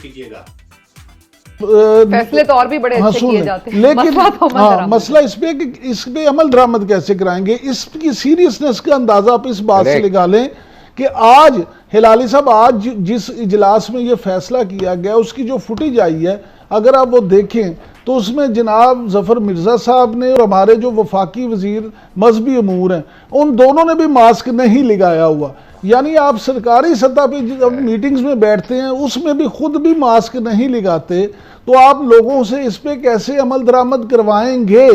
कीजिएगा। फैसले तो और भी बड़े अच्छे किए जाते हैं, लेकिन मसला इस पे कि इस पे अमल दरामद कैसे कराएंगे, इसकी सीरियसनेस का अंदाजा आप इस बात से लगा लें कि आज हिलाली साहब, आज जिस इजलास में ये फैसला किया गया उसकी जो फुटेज आई है, अगर आप वो देखें तो उसमें जनाब जफर मिर्जा साहब ने और हमारे जो वफाकी वजीर मजहबी अमूर हैं, उन दोनों ने भी मास्क नहीं लगाया हुआ। यानी आप सरकारी सतह पे जब मीटिंग्स में बैठते हैं उसमें भी खुद भी मास्क नहीं लगाते, तो आप लोगों से इस पे कैसे अमल दरामद करवाएंगे?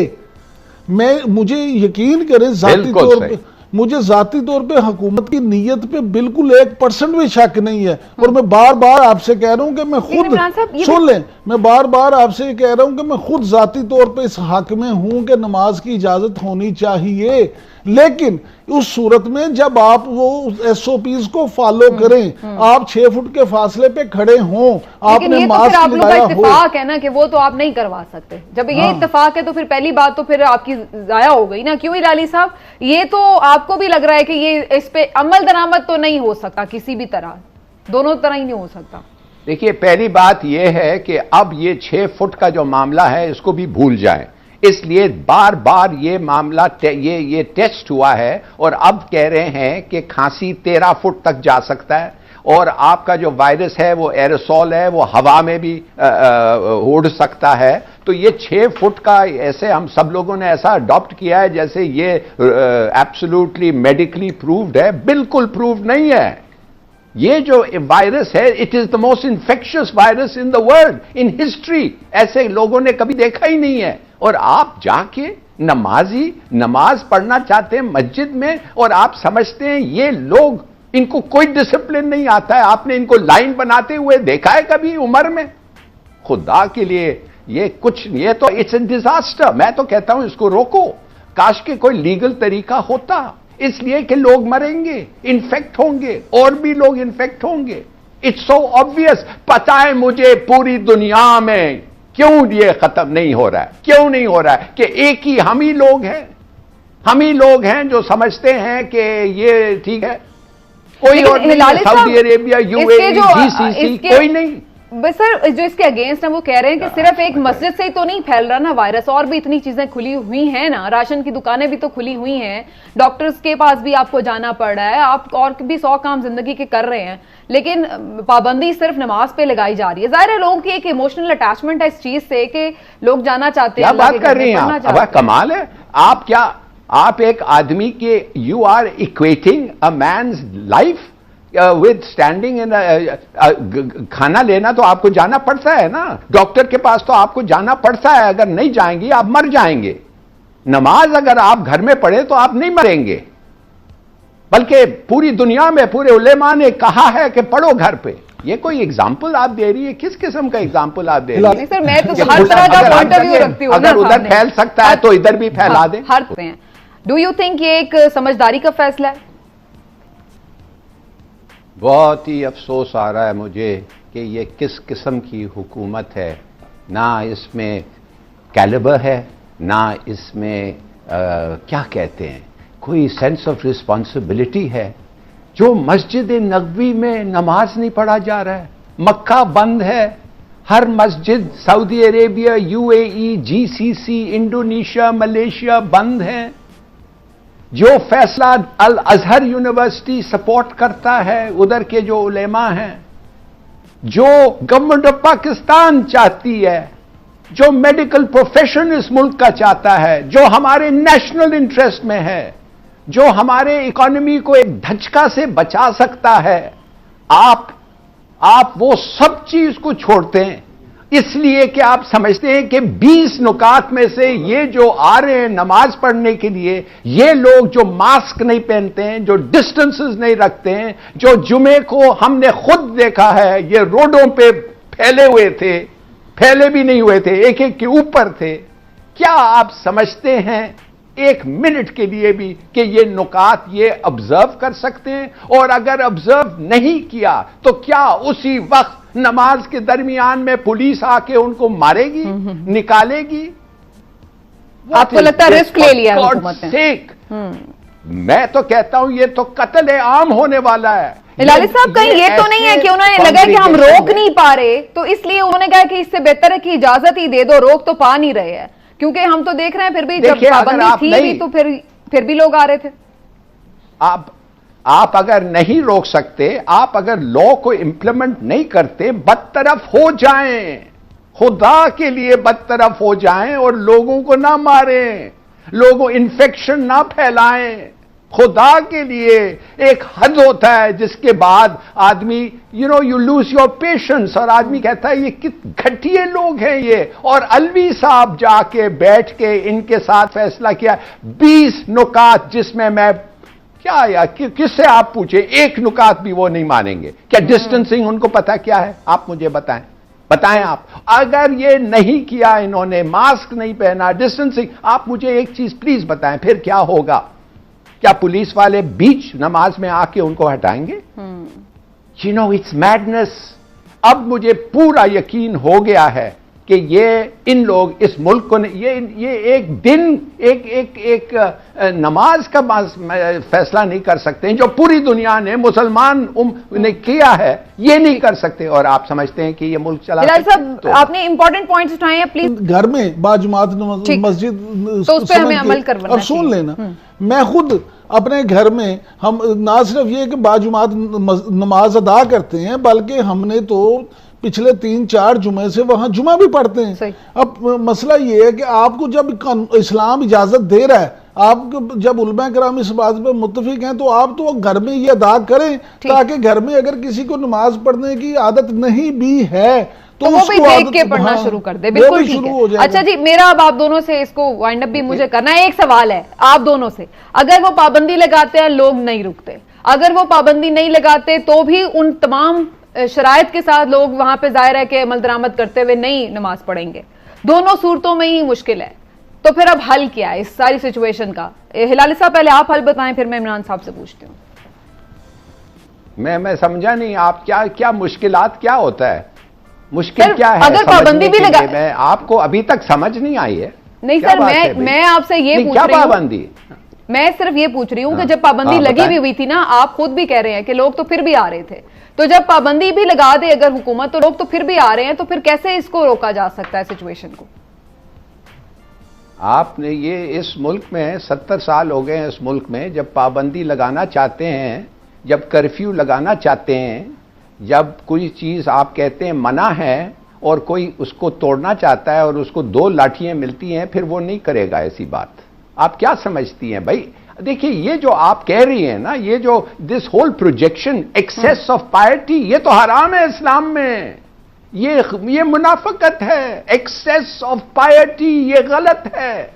मुझे यकीन करें मुझे जाती तौर पे हुकूमत की नीयत पे बिल्कुल 1% भी शक नहीं है। और मैं बार बार आपसे कह रहा हूं कि मैं खुद सुन लें, मैं बार बार आपसे कह रहा हूं कि मैं खुद जाती तौर पे इस हक में हूं कि नमाज की इजाजत होनी चाहिए, लेकिन उस सूरत में जब आप वो SOPs को फॉलो करें, आप 6 फुट के फासले पे खड़े हों, आपने मास्क लगाया हो। इत्तेफाक है ना कि वो तो आप नहीं करवा सकते। जब ये इत्तेफाक है तो फिर पहली बात तो फिर आपकी जाया हो गई ना। क्यों हिलाली साहब, ये तो आपको भी लग रहा है कि ये इस पे अमल दरामद तो नहीं हो सकता किसी भी तरह, दोनों तरह ही नहीं हो सकता। देखिए, पहली बात यह है कि अब ये 6 फुट का जो मामला है इसको भी भूल जाएं। इसलिए बार बार ये मामला ये टेस्ट हुआ है और अब कह रहे हैं कि खांसी 13 फुट तक जा सकता है और आपका जो वायरस है वो एरोसॉल है, वो हवा में भी उड़ सकता है। तो ये 6 फुट का ऐसे हम सब लोगों ने ऐसा अडॉप्ट किया है जैसे ये एब्सोल्युटली मेडिकली प्रूव्ड है। बिल्कुल प्रूव्ड नहीं है। ये जो वायरस है, it is the most infectious virus in the world, in history. ऐसे लोगों ने कभी देखा ही नहीं है। और आप जाके नमाज पढ़ना चाहते हैं मस्जिद में और आप समझते हैं ये लोग, इनको कोई डिसिप्लिन नहीं आता है। आपने इनको लाइन बनाते हुए देखा है कभी उम्र में? खुदा के लिए ये तो इट्स ए डिजास्टर। मैं तो कहता हूं इसको रोको। काश के कोई लीगल तरीका होता, इसलिए कि लोग मरेंगे, इन्फेक्ट होंगे, और भी लोग इन्फेक्ट होंगे। It's so obvious. पता है मुझे पूरी दुनिया में क्यों ये खत्म नहीं हो रहा है, क्यों नहीं हो रहा है कि एक ही हम ही लोग हैं जो समझते हैं कि ये ठीक है। कोई और नहीं, सऊदी अरेबिया, UAE, GCC कोई नहीं। बस सर, जो इसके अगेंस्ट है वो कह रहे हैं कि सिर्फ एक मस्जिद से ही तो नहीं फैल रहा ना वायरस, और भी इतनी चीजें खुली हुई हैं ना, राशन की दुकानें भी तो खुली हुई हैं, डॉक्टर्स के पास भी आपको जाना पड़ रहा है, आप और भी 100 काम जिंदगी के कर रहे हैं, लेकिन पाबंदी सिर्फ नमाज पे लगाई जा रही है। जाहिर है लोगों की एक इमोशनल अटैचमेंट है इस चीज से कि लोग जाना चाहते हैं। क्या बात कर रही हैं आप? कमाल है। आप एक आदमी के you are equating a man's life with standing in. खाना लेना तो आपको जाना पड़ता है ना, डॉक्टर के पास तो आपको जाना पड़ता है। अगर नहीं जाएंगे आप मर जाएंगे। नमाज अगर आप घर में पढ़े तो आप नहीं मरेंगे, बल्कि पूरी दुनिया में पूरे उलेमा ने कहा है कि पढ़ो घर पे। ये कोई एग्जाम्पल आप दे रही है? किस किस्म का एग्जाम्पल आप दे रही है? सर, मैं तो हर तरह का पॉइंट ऑफ व्यू रखती हूं। अगर उधर फैल सकता है तो इधर भी फैला दें। डू यू थिंक ये एक समझदारी का फैसला है? बहुत ही अफसोस आ रहा है मुझे कि ये किस किस्म की हुकूमत है। ना इसमें कैलिबर है, ना इसमें क्या कहते हैं, कोई सेंस ऑफ रिस्पॉन्सिबिलिटी है। जो मस्जिद नबवी में नमाज नहीं पढ़ा जा रहा है, मक्का बंद है, हर मस्जिद Saudi Arabia, UAE, GCC, Indonesia, Malaysia बंद है। जो फैसला अल अजहर यूनिवर्सिटी सपोर्ट करता है, उधर के जो उलेमा हैं, जो गवर्नमेंट ऑफ पाकिस्तान चाहती है, जो मेडिकल प्रोफेशन इस मुल्क का चाहता है, जो हमारे नेशनल इंटरेस्ट में है, जो हमारे इकोनॉमी को एक धचका से बचा सकता है, आप वो सब चीज को छोड़ते हैं इसलिए कि आप समझते हैं कि 20 नुकात में से ये जो आ रहे हैं नमाज पढ़ने के लिए, ये लोग जो मास्क नहीं पहनते हैं, जो डिस्टेंसेस नहीं रखते हैं, जो जुमे को हमने खुद देखा है ये रोडों पे फैले हुए थे, फैले भी नहीं हुए थे, एक एक के ऊपर थे। क्या आप समझते हैं एक मिनट के लिए भी कि ये नुकात ये ऑब्जर्व कर सकते हैं? और अगर ऑब्जर्व नहीं किया तो क्या उसी वक्त नमाज के दरमियान में पुलिस आके उनको मारेगी, निकालेगी? आपको लगता है रिस्क ले लिया हुकूमत ने? मैं तो कहता हूं ये तो कत्ल आम होने वाला है। हिलाली साहब, कहीं ये तो नहीं है कि उन्होंने लगा कि हम रोक नहीं पा रहे, तो इसलिए उन्होंने कहा कि इससे बेहतर है कि इजाजत ही दे दो, रोक तो पा नहीं रहे हैं, क्योंकि हम तो देख रहे हैं फिर भी जब पाबंदी थी भी तो फिर भी लोग आ रहे थे। आप अगर नहीं रोक सकते, आप अगर लॉ को इंप्लीमेंट नहीं करते, बदतरफ हो जाएं, खुदा के लिए बदतरफ हो जाएं और लोगों को ना मारें, लोगों इन्फेक्शन ना फैलाएं। खुदा के लिए एक हद होता है जिसके बाद आदमी यू लूज योर पेशेंस, और आदमी कहता है ये कित घटिया लोग हैं ये। और अलवी साहब जाके बैठ के इनके साथ फैसला किया 20 नुकात, जिसमें मैं क्या यार किससे आप पूछे, एक नुकात भी वो नहीं मानेंगे। क्या डिस्टेंसिंग उनको पता क्या है? आप मुझे बताएं आप। अगर ये नहीं किया इन्होंने, मास्क नहीं पहना, डिस्टेंसिंग, आप मुझे एक चीज प्लीज बताएं, फिर क्या होगा? क्या पुलिस वाले बीच नमाज में आके उनको हटाएंगे? It's madness. अब मुझे पूरा यकीन हो गया है कि ये इन लोग इस मुल्क को ये एक दिन एक नमाज का फैसला नहीं कर सकते, जो पूरी दुनिया ने मुसलमान ने किया है, ये नहीं कर सकते, और आप समझते हैं कि ये मुल्क चला साहब तो आपने इंपॉर्टेंट पॉइंट्स उठाए हैं, प्लीज। घर में बाजुमात मस्जिद तो उस पे हमें अमल करवाना अब सुन लेना, मैं खुद अपने घर में हम ना सिर्फ ये कि बाजुमात नमाज अदा करते हैं, बल्कि हमने तो पिछले 3-4 जुमे से वहां जुमा भी पढ़ते हैं। अब मसला ये है कि आपको जब इस्लाम इजाजत दे रहा है, आप जब उलमा कराम इस बात पे मुत्तफिक हैं, तो आप तो घर में ये अदा करें, ताकि घर में अगर किसी को नमाज पढ़ने की आदत नहीं भी है तो वो भी देख के पढ़ना शुरू कर दे। बिल्कुल ठीक है। अच्छा जी, मेरा अब आप दोनों से इसको वाइंड अप भी मुझे करना है। एक सवाल है आप दोनों से, अगर वो पाबंदी लगाते हैं लोग नहीं रुकते, अगर वो पाबंदी नहीं लगाते तो भी उन तमाम शराइत के साथ लोग वहां पे जाहिर है कि अमल दरामद करते हुए नहीं नमाज पढ़ेंगे, दोनों सूरतों में ही मुश्किल है, तो फिर अब हल क्या है इस सारी सिचुएशन का? हिलाली साहब पहले आप हल बताएं, फिर मैं इमरान साहब से पूछती हूँ। मैं समझा नहीं, आप क्या मुश्किलात क्या होता है? मुश्किल क्या है? अगर पाबंदी भी लगा, मैं आपको अभी तक समझ नहीं आई है। नहीं सर, मैं आपसे ये पूछ रही हूँ, पाबंदी मैं सिर्फ ये पूछ रही हूँ कि जब पाबंदी लगी भी हुई थी ना, आप खुद भी कह रहे हैं कि लोग तो फिर भी आ रहे थे, तो जब पाबंदी भी लगा दे अगर हुकूमत, तो लोग तो फिर भी आ रहे हैं, तो फिर कैसे इसको रोका जा सकता है सिचुएशन को? आपने ये इस मुल्क में 70 साल हो गए हैं, इस मुल्क में जब पाबंदी लगाना चाहते हैं, जब कर्फ्यू लगाना चाहते हैं, जब कोई चीज आप कहते हैं मना है और कोई उसको तोड़ना चाहता है और उसको 2 लाठियां मिलती हैं, फिर वो नहीं करेगा ऐसी बात। आप क्या समझती हैं भाई? देखिए, ये जो आप कह रही हैं ना, ये जो this whole projection excess of purity, ये तो हराम है इस्लाम में, ये मुनाफिकत है। एक्सेस ऑफ पायरिटी ये गलत है,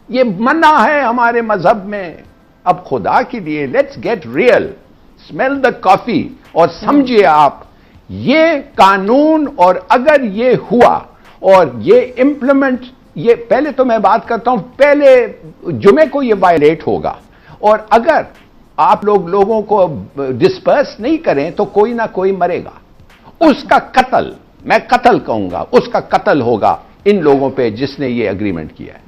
ये मना है हमारे मजहब में। अब खुदा के लिए let's get real, smell the coffee और समझिए आप ये कानून, और अगर ये हुआ और ये इंप्लीमेंट, ये पहले तो मैं बात करता हूं, पहले जुमे को ये वायलेट होगा, और अगर आप लोगों को डिस्पर्स नहीं करें तो कोई ना कोई मरेगा, उसका कत्ल, मैं कत्ल कहूंगा, उसका कत्ल होगा इन लोगों पे जिसने ये एग्रीमेंट किया है।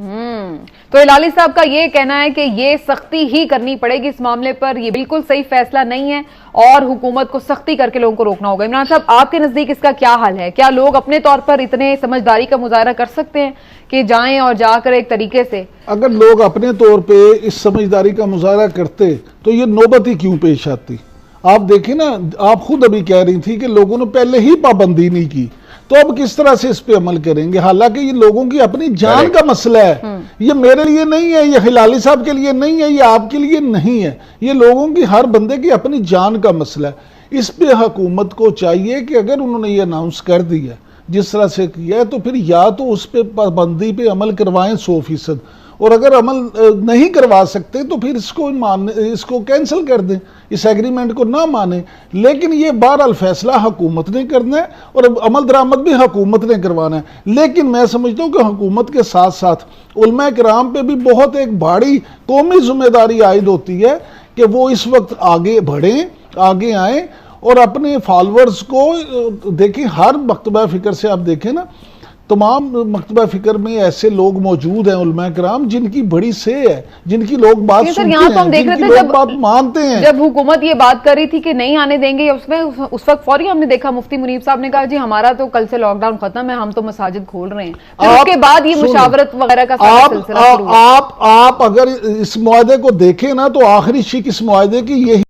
तो हिलाली साहब का ये कहना है कि ये सख्ती ही करनी पड़ेगी इस मामले पर, ये बिल्कुल सही फैसला नहीं है और हुकूमत को सख्ती करके लोगों को रोकना होगा। इमरान साहब, आपके नजदीक इसका क्या हल है? क्या लोग अपने तौर पर इतने समझदारी का मुजाहरा कर सकते हैं कि जाएं और जाकर एक तरीके से? अगर लोग अपने तौर पे इस समझदारी का मुजाहरा करते तो ये नौबत ही क्यों पेश आती? आप देखिए ना, आप खुद अभी कह रही थी कि लोगों ने पहले ही पाबंदी नहीं की, तो अब किस तरह से इस पे अमल करेंगे? हालांकि ये लोगों की अपनी जान का मसला है, ये मेरे लिए नहीं है, ये हिलाली साहब के लिए नहीं है, ये आपके लिए नहीं है, ये लोगों की, हर बंदे की अपनी जान का मसला है। इस पे हुकूमत को चाहिए कि अगर उन्होंने ये अनाउंस कर दिया जिस तरह से किया है, तो फिर या तो उस पे पाबंदी पे अमल करवाएं 100%, और अगर अमल नहीं करवा सकते तो फिर इसको कैंसिल कर दें, इस एग्रीमेंट को ना माने। लेकिन ये बहरहाल फैसला हुकूमत ने करना है और अमल दरामद भी हुकूमत ने करवाना है। लेकिन मैं समझता हूँ कि हुकूमत के साथ साथ उलमा किराम पे भी बहुत एक बड़ी कौमी जिम्मेदारी आयद होती है कि वो इस वक्त आगे बढ़ें, आगे आएँ और अपने फॉलोअर्स को देखें। हर मकतबा फ़िक्र से आप देखें ना, तमाम मकतबा फिक्र में ऐसे लोग मौजूद हैं उलमा कराम जिनकी बड़ी से है, जिनकी लोग बात सर सुनते यहाँ तो हम हैं, देख रहे जिनकी थे लोग बात मानते हैं। जब हुकूमत ये बात कर रही थी कि नहीं आने देंगे, उसमें उस वक्त फौरी हमने देखा मुफ्ती मुनीब साहब ने कहा जी हमारा तो कल से लॉकडाउन खत्म है, हम तो मसाजिद खोल रहे हैं। फिर उसके बाद ये मुशावरत वगैरह का सारा सिलसिला शुरू हुआ। आप अगर इस मुआहदे को देखें ना तो आखिरी शिक इस मुआहदे की यही